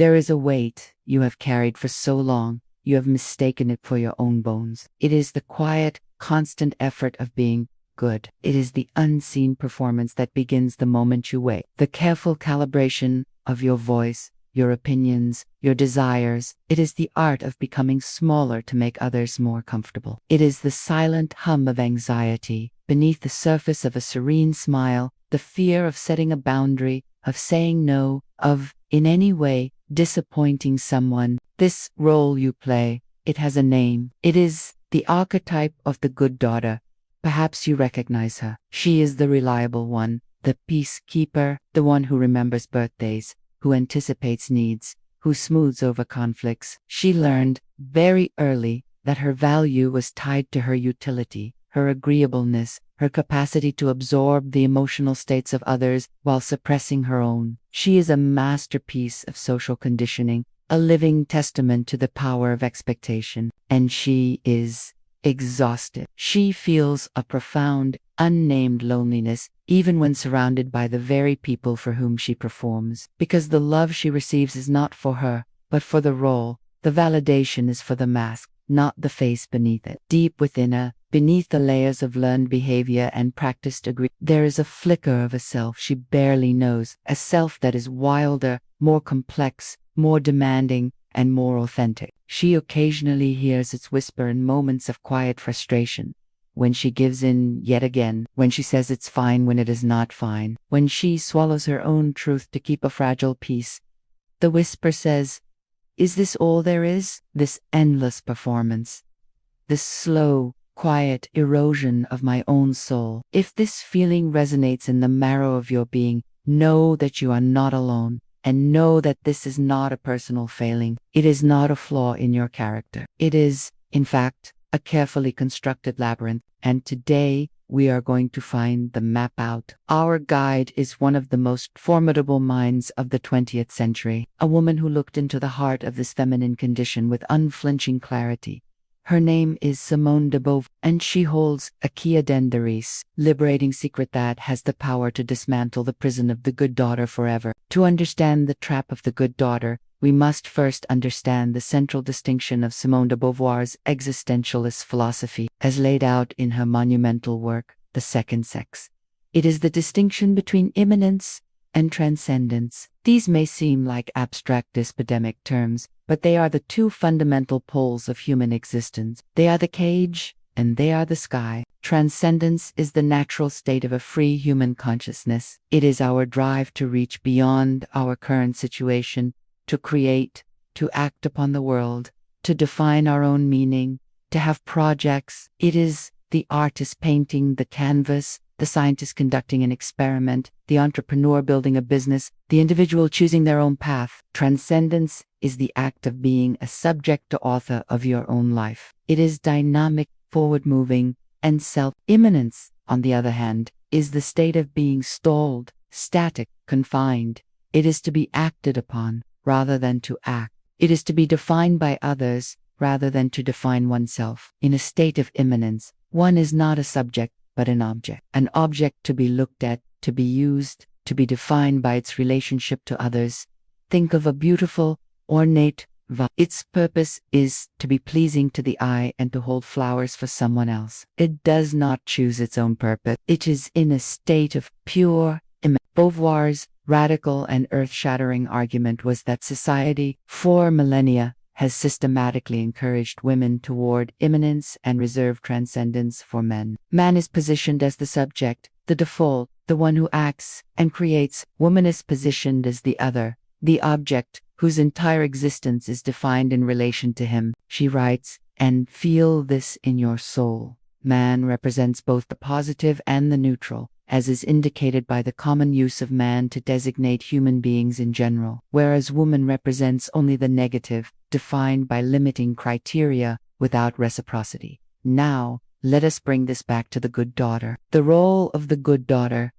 There is a weight you have carried for so long, you have mistaken it for your own bones. It is the quiet, constant effort of being good. It is the unseen performance that begins the moment you wake. The careful calibration of your voice, your opinions, your desires. It is the art of becoming smaller to make others more comfortable. It is the silent hum of anxiety beneath the surface of a serene smile, the fear of setting a boundary, of saying no, of, in any way, disappointing someone. This role you play, it has a name. It is the archetype of the good daughter. Perhaps you recognize her. She is the reliable one, the peacekeeper, the one who remembers birthdays, who anticipates needs, who smooths over conflicts. She learned very early that her value was tied to her utility, her agreeableness, her capacity to absorb the emotional states of others while suppressing her own. She is a masterpiece of social conditioning, a living testament to the power of expectation, and she is exhausted. She feels a profound, unnamed loneliness, even when surrounded by the very people for whom she performs. Because the love she receives is not for her, but for the role. The validation is for the mask, not the face beneath it. Deep within her, beneath the layers of learned behavior and practiced there is a flicker of a self she barely knows, a self that is wilder, more complex, more demanding, and more authentic. She occasionally hears its whisper in moments of quiet frustration, when she gives in yet again, when she says it's fine when it is not fine, when she swallows her own truth to keep a fragile peace. The whisper says, "Is this all there is? This endless performance? This slow, quiet erosion of my own soul?" If this feeling resonates in the marrow of your being, know that you are not alone. And know that this is not a personal failing. It is not a flaw in your character. It is, in fact, a carefully constructed labyrinth. And today, we are going to find the map out. Our guide is one of the most formidable minds of the 20th century, a woman who looked into the heart of this feminine condition with unflinching clarity. Her name is Simone de Beauvoir, and she holds a key addendum, liberating secret that has the power to dismantle the prison of the good daughter forever. To understand the trap of the good daughter, we must first understand the central distinction of Simone de Beauvoir's existentialist philosophy, as laid out in her monumental work, The Second Sex. It is the distinction between immanence and transcendence. These may seem like abstract dyspidemic terms, but they are the two fundamental poles of human existence. They are the cage, and they are the sky. Transcendence is the natural state of a free human consciousness. It is our drive to reach beyond our current situation, to create, to act upon the world, to define our own meaning, to have projects. It is the artist painting the canvas, the scientist conducting an experiment, the entrepreneur building a business, the individual choosing their own path. Transcendence is the act of being a subject to author of your own life. It is dynamic, forward-moving, and self-immanence, on the other hand, is the state of being stalled, static, confined. It is to be acted upon, rather than to act. It is to be defined by others, rather than to define oneself. In a state of immanence, one is not a subject, but an object to be looked at, to be used, to be defined by its relationship to others. Think of a beautiful, ornate vase. Its purpose is to be pleasing to the eye and to hold flowers for someone else. It does not choose its own purpose. It is in a state of pure immanence. Beauvoir's radical and earth-shattering argument was that society, for millennia, has systematically encouraged women toward immanence and reserved transcendence for men. Man is positioned as the subject, the default, the one who acts and creates. Woman is positioned as the other, the object, whose entire existence is defined in relation to him. She writes, "And feel this in your soul. Man represents both the positive and the neutral, as is indicated by the common use of man to designate human beings in general, whereas woman represents only the negative, defined by limiting criteria without reciprocity." Now, let us bring this back to the good daughter. The role of the good daughter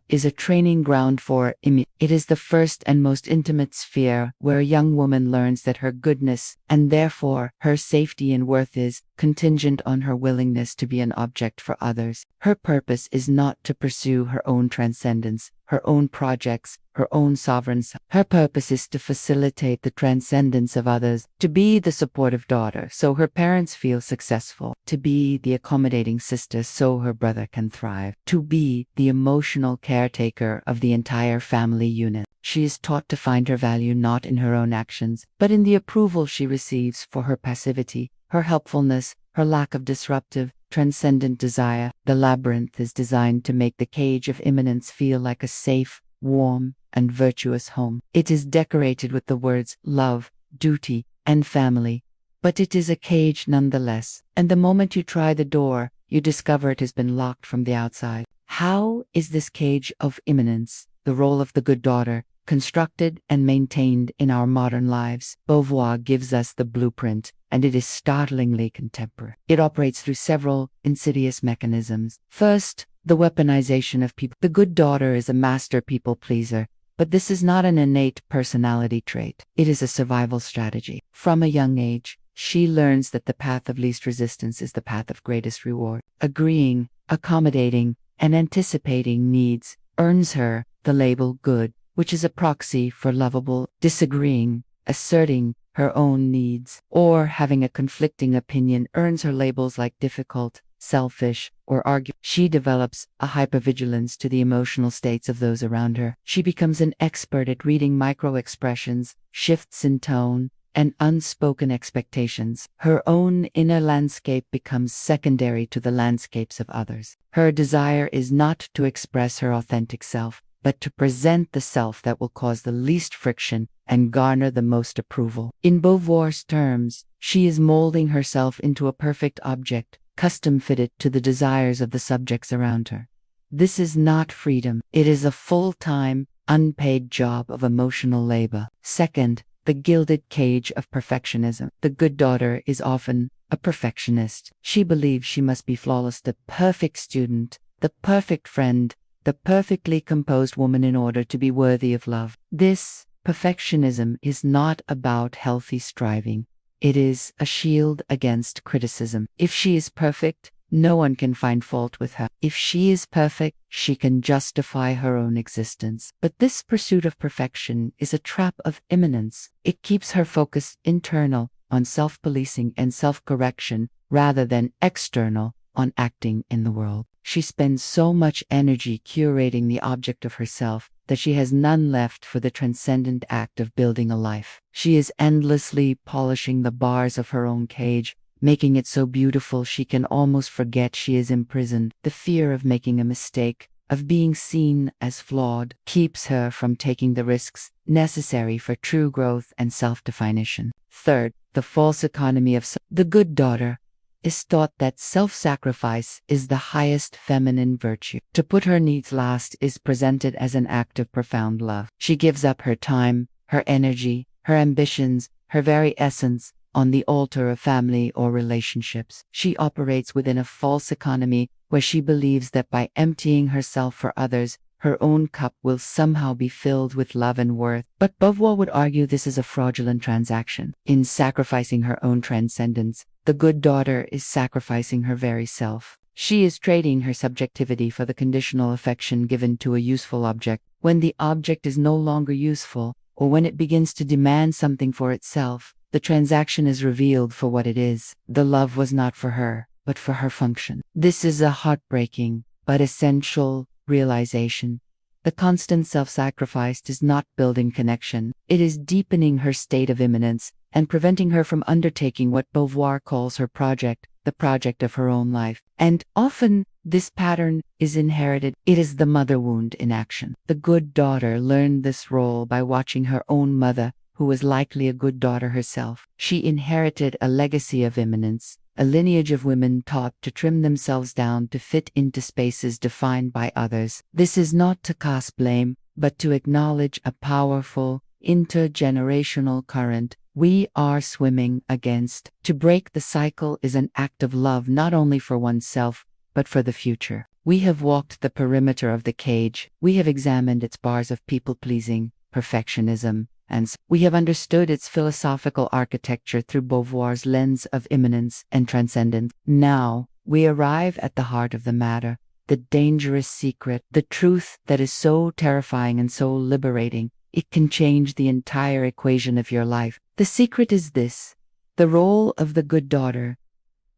is a training ground for it is the first and most intimate sphere where a young woman learns that her goodness, and therefore her safety and worth, is contingent on her willingness to be an object for others. Her purpose is not to pursue her own transcendence. her own projects, her own sovereigns. Her purpose is to facilitate the transcendence of others, to be the supportive daughter so her parents feel successful, to be the accommodating sister so her brother can thrive, to be the emotional caretaker of the entire family unit. She is taught to find her value not in her own actions, but in the approval she receives for her passivity, her helpfulness, her lack of disruptive, transcendent desire. The labyrinth is designed to make the cage of immanence feel like a safe, warm, and virtuous home. It is decorated with the words love, duty, and family, but it is a cage nonetheless. And the moment you try the door, you discover it has been locked from the outside. How is this cage of immanence, the role of the good daughter, constructed and maintained in our modern lives? Beauvoir gives us the blueprint, and it is startlingly contemporary. It operates through several insidious mechanisms. First, the weaponization of people. The good daughter is a master people pleaser, but this is not an innate personality trait. It is a survival strategy. From a young age, she learns that the path of least resistance is the path of greatest reward. Agreeing, accommodating, and anticipating needs earns her the label good, which is a proxy for lovable. Disagreeing, asserting her own needs, or having a conflicting opinion earns her labels like difficult, selfish, or argue. She develops a hypervigilance to the emotional states of those around her. She becomes an expert at reading micro-expressions, shifts in tone, and unspoken expectations. Her own inner landscape becomes secondary to the landscapes of others. Her desire is not to express her authentic self, but to present the self that will cause the least friction and garner the most approval. In Beauvoir's terms, she is molding herself into a perfect object, custom-fitted to the desires of the subjects around her. This is not freedom. It is a full-time, unpaid job of emotional labor. Second, the gilded cage of perfectionism. The good daughter is often a perfectionist. She believes she must be flawless, the perfect student, the perfect friend, the perfectly composed woman in order to be worthy of love. This perfectionism is not about healthy striving. It is a shield against criticism. If she is perfect, no one can find fault with her. If she is perfect, she can justify her own existence. But this pursuit of perfection is a trap of immanence. It keeps her focused internal, on self-policing and self-correction, rather than external, on acting in the world. She spends so much energy curating the object of herself that she has none left for the transcendent act of building a life. She is endlessly polishing the bars of her own cage, making it so beautiful she can almost forget she is imprisoned. The fear of making a mistake, of being seen as flawed, keeps her from taking the risks necessary for true growth and self-definition. Third, the false economy of the good daughter is taught that self-sacrifice is the highest feminine virtue. To put her needs last is presented as an act of profound love. She gives up her time, her energy, her ambitions, her very essence, on the altar of family or relationships. She operates within a false economy where she believes that by emptying herself for others, her own cup will somehow be filled with love and worth. But Beauvoir would argue this is a fraudulent transaction. In sacrificing her own transcendence, the good daughter is sacrificing her very self. She is trading her subjectivity for the conditional affection given to a useful object. When the object is no longer useful, or when it begins to demand something for itself, the transaction is revealed for what it is. The love was not for her, but for her function. This is a heartbreaking, but essential realization. The constant self-sacrifice is not building connection. It is deepening her state of immanence and preventing her from undertaking what Beauvoir calls her project, the project of her own life. And often, this pattern is inherited. It is the mother wound in action. The good daughter learned this role by watching her own mother, who was likely a good daughter herself. She inherited a legacy of immanence, a lineage of women taught to trim themselves down to fit into spaces defined by others. This is not to cast blame, but to acknowledge a powerful, intergenerational current we are swimming against. To break the cycle is an act of love not only for oneself, but for the future. We have walked the perimeter of the cage. We have examined its bars of people-pleasing, perfectionism, and we have understood its philosophical architecture through Beauvoir's lens of immanence and transcendence. Now, we arrive at the heart of the matter, the dangerous secret, the truth that is so terrifying and so liberating. It can change the entire equation of your life. The secret is this: the role of the good daughter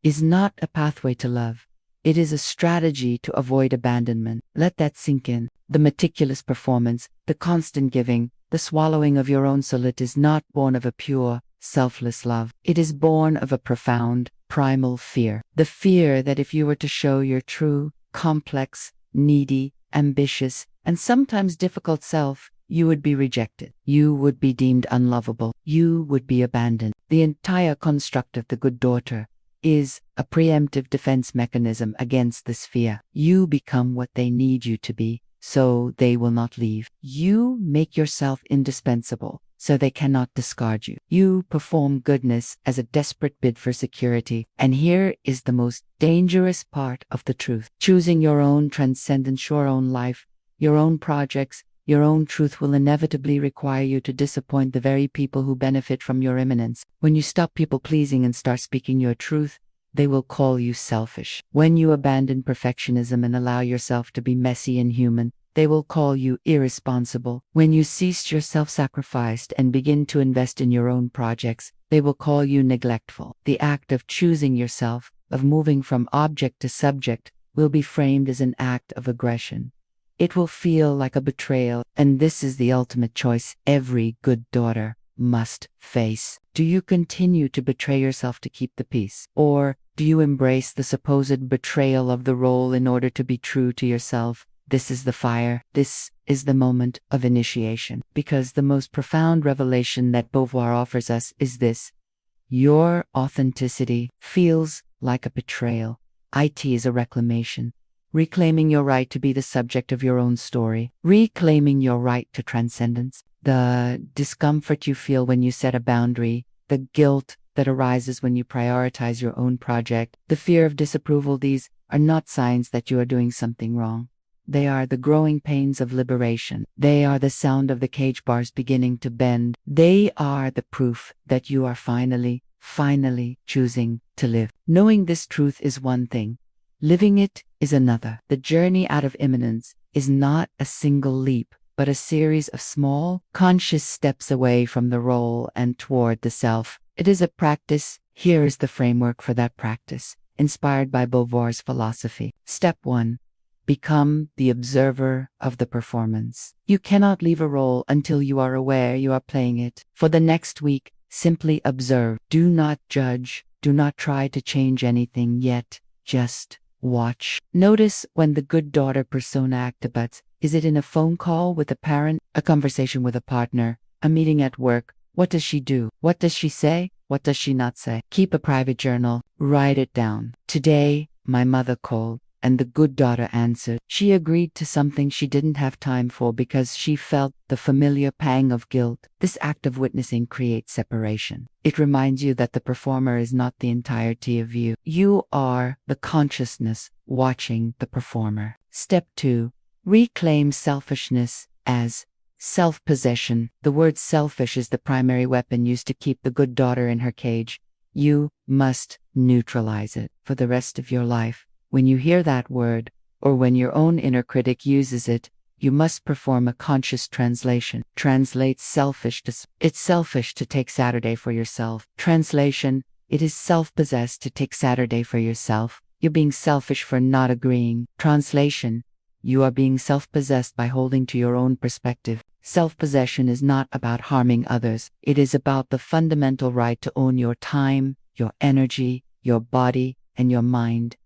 is not a pathway to love. It is a strategy to avoid abandonment. Let that sink in. The meticulous performance, the constant giving, the swallowing of your own soul is not born of a pure, selfless love. It is born of a profound, primal fear. The fear that if you were to show your true, complex, needy, ambitious, and sometimes difficult self, you would be rejected. You would be deemed unlovable. You would be abandoned. The entire construct of the good daughter is a preemptive defense mechanism against this fear. You become what they need you to be, so they will not leave. You make yourself indispensable, so they cannot discard you. You perform goodness as a desperate bid for security. And here is the most dangerous part of the truth. Choosing your own transcendence, your own life, your own projects, your own truth will inevitably require you to disappoint the very people who benefit from your immanence. When you stop people-pleasing and start speaking your truth, they will call you selfish. When you abandon perfectionism and allow yourself to be messy and human, they will call you irresponsible. When you cease your self-sacrifice and begin to invest in your own projects, they will call you neglectful. The act of choosing yourself, of moving from object to subject, will be framed as an act of aggression. It will feel like a betrayal, and this is the ultimate choice every good daughter must face. Do you continue to betray yourself to keep the peace? Or do you embrace the supposed betrayal of the role in order to be true to yourself? This is the fire. This is the moment of initiation. Because the most profound revelation that Beauvoir offers us is this: your authenticity feels like a betrayal. It is a reclamation. Reclaiming your right to be the subject of your own story. Reclaiming your right to transcendence. The discomfort you feel when you set a boundary, the guilt that arises when you prioritize your own project, the fear of disapproval, these are not signs that you are doing something wrong. They are the growing pains of liberation. They are the sound of the cage bars beginning to bend. They are the proof that you are finally choosing to live. Knowing this truth is one thing. Living it is another. The journey out of immanence is not a single leap, but a series of small, conscious steps away from the role and toward the self. It is a practice. Here is the framework for that practice, inspired by Beauvoir's philosophy. Step 1. Become the observer of the performance. You cannot leave a role until you are aware you are playing it. For the next week, simply observe. Do not judge. Do not try to change anything yet. Just watch. Notice when the good daughter persona activates. Is it in a phone call with a parent, a conversation with a partner, a meeting at work? What does she do? What does she say? What does she not say? Keep a private journal. Write it down. Today, my mother called, and the good daughter answered. She agreed to something she didn't have time for because she felt the familiar pang of guilt. This act of witnessing creates separation. It reminds you that the performer is not the entirety of you. You are the consciousness watching the performer. Step 2. Reclaim selfishness as self-possession. The word selfish is the primary weapon used to keep the good daughter in her cage. You must neutralize it for the rest of your life. When you hear that word, or when your own inner critic uses it, you must perform a conscious translation. Translate selfish to it's selfish to take Saturday for yourself. Translation: it is self-possessed to take Saturday for yourself. You're being selfish for not agreeing. Translation: you are being self-possessed by holding to your own perspective. Self-possession is not about harming others. It is about the fundamental right to own your time, your energy, your body, and your mind.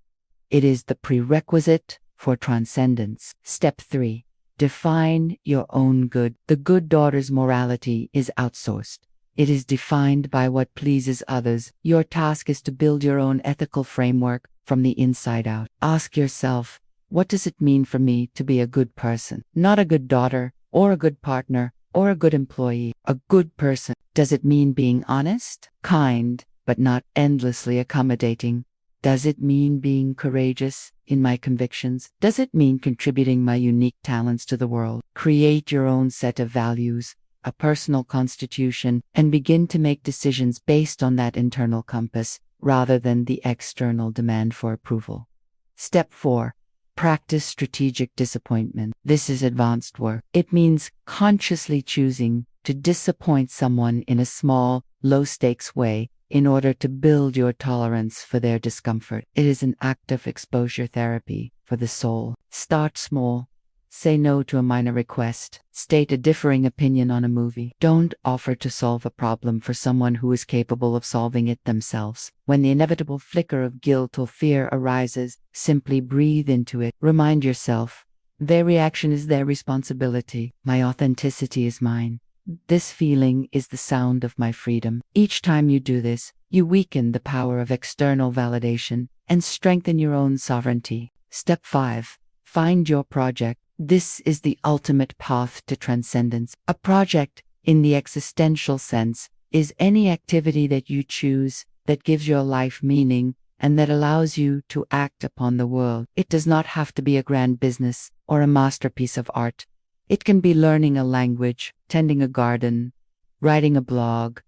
It is the prerequisite for transcendence. Step 3. Define your own good. The good daughter's morality is outsourced. It is defined by what pleases others. Your task is to build your own ethical framework from the inside out. Ask yourself, what does it mean for me to be a good person? Not a good daughter, or a good partner, or a good employee. A good person. Does it mean being honest, kind, but not endlessly accommodating? Does it mean being courageous in my convictions? Does it mean contributing my unique talents to the world? Create your own set of values, a personal constitution, and begin to make decisions based on that internal compass, rather than the external demand for approval. Step 4. Practice strategic disappointment. This is advanced work. It means consciously choosing to disappoint someone in a small, low-stakes way in order to build your tolerance for their discomfort. It is an active exposure therapy for the soul. Start small. Say no to a minor request. State a differing opinion on a movie. Don't offer to solve a problem for someone who is capable of solving it themselves. When the inevitable flicker of guilt or fear arises, simply breathe into it. Remind yourself, their reaction is their responsibility. My authenticity is mine. This feeling is the sound of my freedom. Each time you do this, you weaken the power of external validation and strengthen your own sovereignty. Step 5. Find your project. This is the ultimate path to transcendence. A project, in the existential sense, is any activity that you choose that gives your life meaning and that allows you to act upon the world. It does not have to be a grand business or a masterpiece of art. It can be learning a language, tending a garden, writing a blog,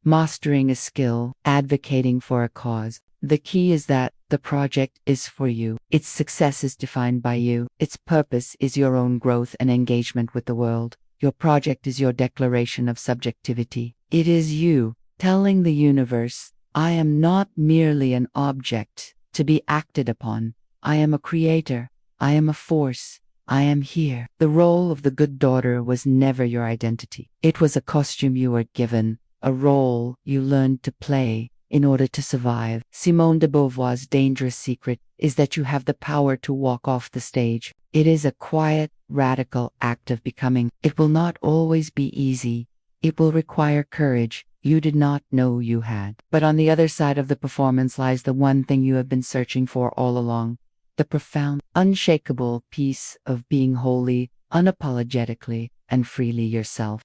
mastering a skill, advocating for a cause. The key is that the project is for you. Its success is defined by you. Its purpose is your own growth and engagement with the world. Your project is your declaration of subjectivity. It is you telling the universe, I am not merely an object to be acted upon. I am a creator. I am a force. I am here. The role of the good daughter was never your identity. It was a costume you were given, a role you learned to play in order to survive. Simone de Beauvoir's dangerous secret is that you have the power to walk off the stage. It is a quiet, radical act of becoming. It will not always be easy. It will require courage you did not know you had. But on the other side of the performance lies the one thing you have been searching for all along. The profound, unshakable peace of being wholly, unapologetically, and freely yourself.